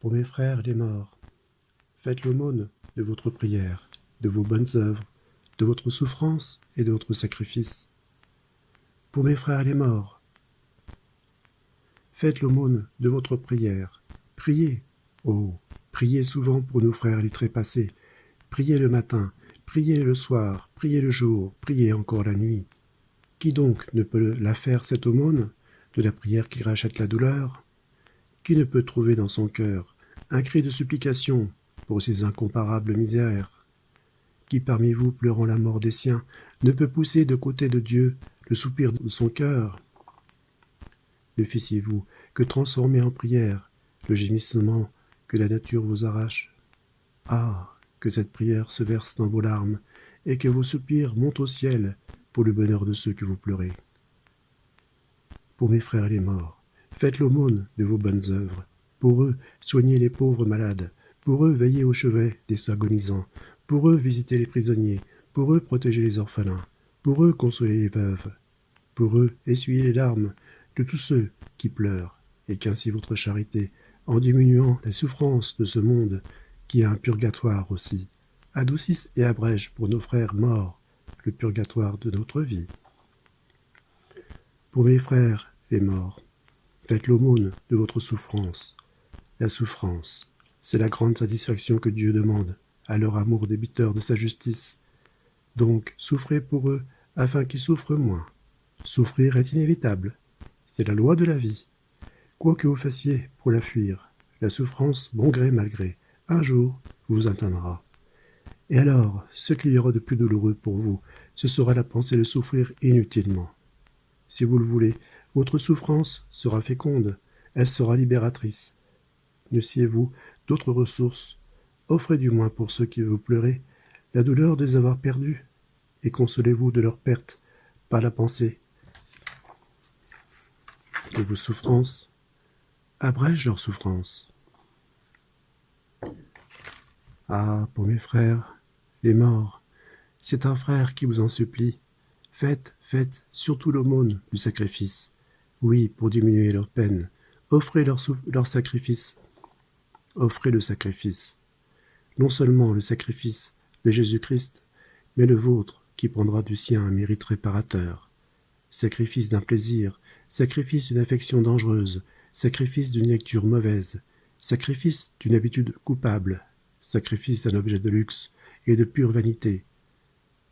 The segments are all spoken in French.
Pour mes frères les morts, faites l'aumône de votre prière, de vos bonnes œuvres, de votre souffrance et de votre sacrifice. Pour mes frères les morts, faites l'aumône de votre prière. Priez, oh, priez souvent pour nos frères les trépassés. Priez le matin, priez le soir, priez le jour, priez encore la nuit. Qui donc ne peut la faire cette aumône de la prière qui rachète la douleur? Qui ne peut trouver dans son cœur un cri de supplication pour ces incomparables misères? Qui parmi vous, pleurant la mort des siens, ne peut pousser de côté de Dieu le soupir de son cœur? Ne fissiez-vous que transformer en prière le gémissement que la nature vous arrache? Ah, que cette prière se verse dans vos larmes, et que vos soupirs montent au ciel pour le bonheur de ceux que vous pleurez. Pour mes frères les morts, faites l'aumône de vos bonnes œuvres. Pour eux, soignez les pauvres malades. Pour eux, veillez au chevet des agonisants. Pour eux, visitez les prisonniers. Pour eux, protégez les orphelins. Pour eux, consolez les veuves. Pour eux, essuyez les larmes de tous ceux qui pleurent, et qu'ainsi votre charité, en diminuant les souffrances de ce monde, qui a un purgatoire aussi, adoucisse et abrège pour nos frères morts le purgatoire de notre vie. Pour mes frères, les morts, faites l'aumône de votre souffrance. La souffrance, c'est la grande satisfaction que Dieu demande à leur amour débiteur de sa justice. Donc, souffrez pour eux, afin qu'ils souffrent moins. Souffrir est inévitable, c'est la loi de la vie. Quoi que vous fassiez pour la fuir, la souffrance, bon gré mal gré, un jour vous atteindra. Et alors, ce qu'il y aura de plus douloureux pour vous, ce sera la pensée de souffrir inutilement. Si vous le voulez, votre souffrance sera féconde, elle sera libératrice. Neussiez-vous d'autres ressources, offrez du moins pour ceux qui vous pleurez la douleur de les avoir perdus, et consolez-vous de leur perte par la pensée que vos souffrances abrègent leur souffrance. Ah, pour mes frères, les morts, c'est un frère qui vous en supplie. Faites surtout l'aumône du sacrifice. Oui, pour diminuer leur peine. Offrez leur sacrifice. Offrez le sacrifice. Non seulement le sacrifice de Jésus-Christ, mais le vôtre qui prendra du sien un mérite réparateur. Sacrifice d'un plaisir, sacrifice d'une affection dangereuse, sacrifice d'une lecture mauvaise, sacrifice d'une habitude coupable, sacrifice d'un objet de luxe et de pure vanité.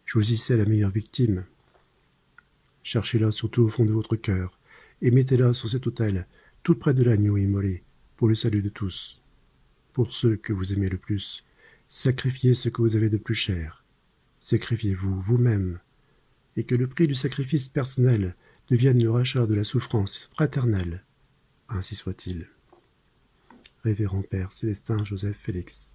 Choisissez la meilleure victime. Cherchez-la surtout au fond de votre cœur, et mettez-la sur cet autel, tout près de l'agneau immolé, pour le salut de tous. Pour ceux que vous aimez le plus, sacrifiez ce que vous avez de plus cher. Sacrifiez-vous vous-même, et que le prix du sacrifice personnel devienne le rachat de la souffrance fraternelle. Ainsi soit-il. Révérend Père Célestin Joseph Félix.